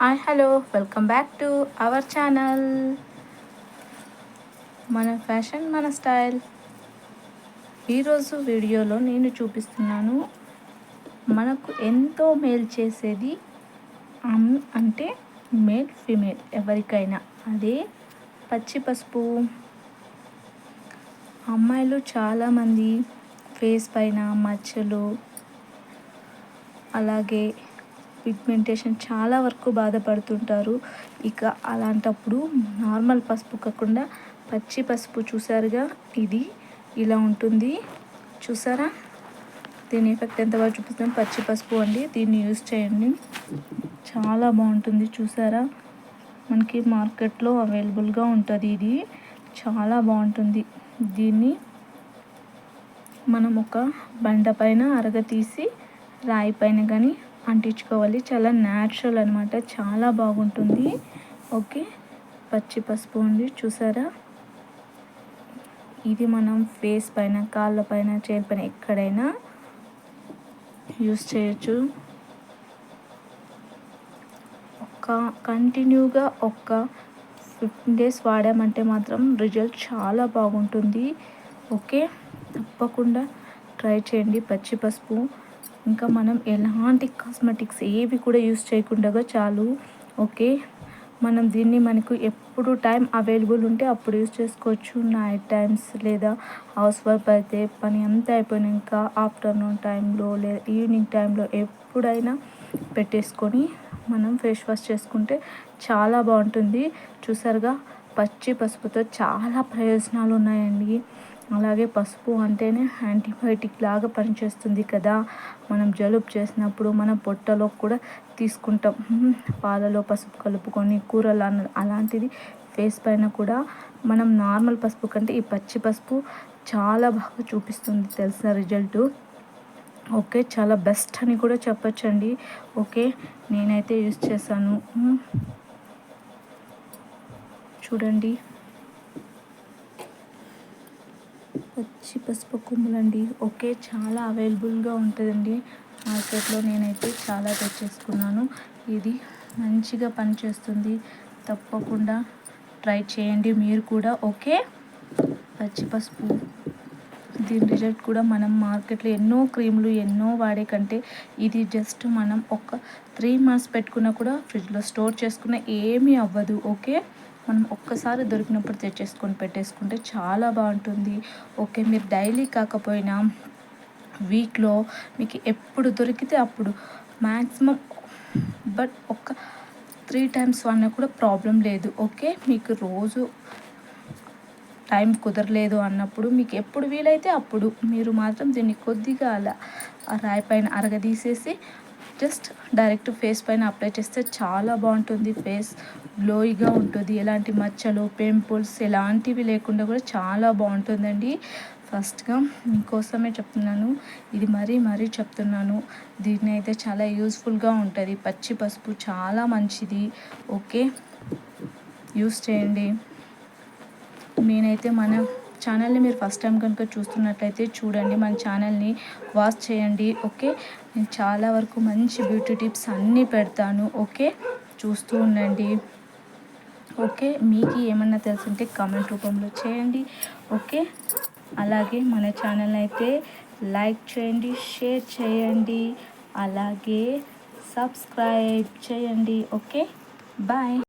Hi hello welcome back to our channel. మన fashion మన style. ఈరోజు వీడియోలో నేను చూపిస్తున్నాను మనకు ఎంతో మేలు చేసేది అంటే మేల్ ఫీమేల్ ఎవరికైనా అదే పచ్చి పసుపు. అమ్మాయిలు చాలామంది ఫేస్ పైన మచ్చలు అలాగే పిగ్మెంటేషన్ చాలా వరకు బాధపడుతుంటారు. ఇక అలాంటప్పుడు నార్మల్ పసుపు కాకుండా పచ్చి పసుపు చూసారుగా, ఇది ఇలా ఉంటుంది చూసారా. దీని ఎఫెక్ట్ ఎంత బాగా చూపిస్తుంది. పచ్చి పసుపు అండి, దీన్ని యూజ్ చేయండి, చాలా బాగుంటుంది. చూసారా, మనకి మార్కెట్లో అవైలబుల్గా ఉంటుంది. ఇది చాలా బాగుంటుంది. దీన్ని మనం ఒక బండ పైన అరగతీసి రాయి పైన కానీ అంటించుకోవాలి. చాలా న్యాచురల్ అనమాట, చాలా బాగుంటుంది. ఓకే, పచ్చి పసుపు అండి చూసారా. ఇది మనం ఫేస్ పైన, కాళ్ళ పైన, చేతి పైన ఎక్కడైనా యూస్ చేయొచ్చు. కంటిన్యూగా 15 days వాడామంటే మాత్రం రిజల్ట్ చాలా బాగుంటుంది. ఓకే, తప్పకుండా ట్రై చేయండి పచ్చి పసుపు. ఇంకా మనం ఎలాంటి కాస్మెటిక్స్ ఏవి కూడా యూస్ చేయకుండా చాలు. ఓకే, మనం దీన్ని మనకు ఎప్పుడు టైం అవైలబుల్ ఉంటే అప్పుడు యూస్ చేసుకోవచ్చు. నైట్ టైమ్స్ లేదా హౌస్ వైఫ్ అయితే పని అంతా అయిపోయినాక ఆఫ్టర్నూన్ టైంలో లేదా ఈవినింగ్ టైంలో ఎప్పుడైనా పెట్టేసుకొని మనం ఫేస్ వాష్ చేసుకుంటే చాలా బాగుంటుంది. చూసారుగా, పచ్చి పసుపుతో చాలా ప్రయోజనాలు ఉన్నాయండి. అలాగే పసుపు అంటేనే యాంటీబయాటిక్ లాగా పనిచేస్తుంది కదా. మనం జలుబు చేసినప్పుడు మనం పొట్టలో కూడా తీసుకుంటాం. పాలలో పసుపు కలుపుకొని కూరలు అలాంటిది ఫేస్ పైన కూడా మనం నార్మల్ పసుపు కంటే ఈ పచ్చి పసుపు చాలా బాగా చూపిస్తుంది తెలిసిన రిజల్ట్. ఓకే, చాలా బెస్ట్ అని కూడా చెప్పచ్చండి. ఓకే, నేనైతే యూస్ చేశాను. చూడండి, పచ్చి పసుపు కొమ్ములండి. ఓకే, చాలా అవైలబుల్గా ఉంటుందండి మార్కెట్లో. నేనైతే చాలా తెచ్చేసుకున్నాను. ఇది మంచిగా పనిచేస్తుంది, తప్పకుండా ట్రై చేయండి మీరు కూడా. ఓకే, పచ్చి పసుపు దీని రిజల్ట్ కూడా మనం మార్కెట్లో ఎన్నో క్రీములు ఎన్నో వాడే కంటే ఇది జస్ట్ మనం ఒక 3 months పెట్టుకున్నా కూడా ఫ్రిడ్జ్లో స్టోర్ చేసుకున్న ఏమీ అవ్వదు. ఓకే, మనం ఒక్కసారి దొరికినప్పుడు తెచ్చేసుకొని పెట్టేసుకుంటే చాలా బాగుంటుంది. ఓకే, మీరు డైలీ కాకపోయినా వీక్లో మీకు ఎప్పుడు దొరికితే అప్పుడు మ్యాక్సిమం బట్ ఒక 3 times వాడినా కూడా ప్రాబ్లం లేదు. ఓకే, మీకు రోజు టైం కుదరలేదు అన్నప్పుడు మీకు ఎప్పుడు వీలైతే అప్పుడు మీరు మాత్రం దీన్ని కొద్దిగా అలా రాయి పైన అరగదీసేసి జస్ట్ డైరెక్ట్ ఫేస్ పైన అప్లై చేస్తే చాలా బాగుంటుంది. ఫేస్ గ్లోయిగా ఉంటుంది, ఎలాంటి మచ్చలు పింపుల్స్ ఎలాంటివి లేకుండా కూడా చాలా బాగుంటుందండి. ఫస్ట్గా మీకోసమే చెప్తున్నాను, ఇది మరీ చెప్తున్నాను. దీన్ని అయితే చాలా యూస్ఫుల్గా ఉంటుంది. పచ్చి పసుపు చాలా మంచిది. ఓకే, యూస్ చేయండి. నేనైతే మన ఛానల్ని మీరు ఫస్ట్ టైం కనుక చూస్తున్నట్లయితే చూడండి, మన ఛానల్ని వాచ్ చేయండి. ఓకే, నేను చాలా వరకు మంచి బ్యూటీ టిప్స్ అన్నీ పెడతాను. ఓకే, చూస్తూ ఉండండి. ఓకే, మీకు ఏమన్నా తెలుసుంటే కామెంట్ రూపంలో చేయండి. ఓకే, అలాగే మన ఛానల్ని అయితే లైక్ చేయండి, షేర్ చేయండి, అలాగే సబ్స్క్రైబ్ చేయండి. Okay, bye.